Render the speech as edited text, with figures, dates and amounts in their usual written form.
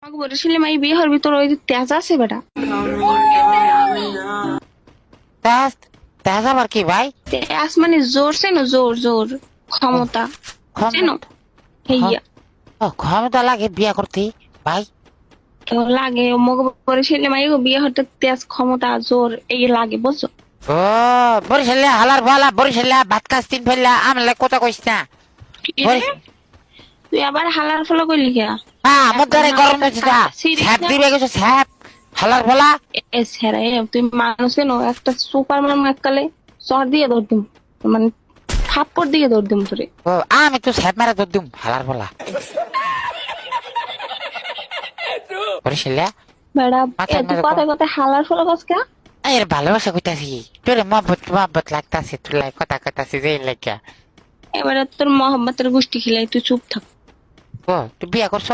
আমাকে বলেছিলাম এই বিয়ের ভিতর ওই যে তেজ আছে বেটা। তেজ তেজ আবার কি ভাই? তেজ মানে জোর চেনো, জোর জোর ক্ষমতা চেনো? হেইয়া ক্ষমতা লাগে বিয়া করতে ভাই? লাগে মগ বলেছিলাম এই বিয়ে হতে তেজ ক্ষমতা জোর এই লাগে বুঝছো? ও বরিশালে হালার ভালা, বরিশালে ভাত কাজ তিন ফেললা আমলে কথা কইস না। তুই আবার হালার ফলো করলি কে? হ্যাঁ মধ্যে গরম হচ্ছে না, স্যাপ দিবে গেছে স্যাপ হালার ভালা। এ ছেড়া তুই মানুষ চেনো? একটা সুপার ম্যান এককালে চর দিয়ে দৌড় দিম, মানে থাপ্পড় দিয়ে দৌড় দিম তোরে। ও আমি তো স্যাপ মারা দৌড় দিম হালার ভালা বরিশালে। বেড়া মাথার তুই মাঝে কথায় কথায় হালার ফলো কাজ কে? এর ভালোবাসা কইতাছি তোরে, মহব্বত মহব্বত লাগতাছে তোর লাই কথা কইতাছি যে লাগা। এবারে তোর মহব্বতের গোষ্ঠী খিলাই, তুই চুপ থাক। ও তুই বিয়া করছ?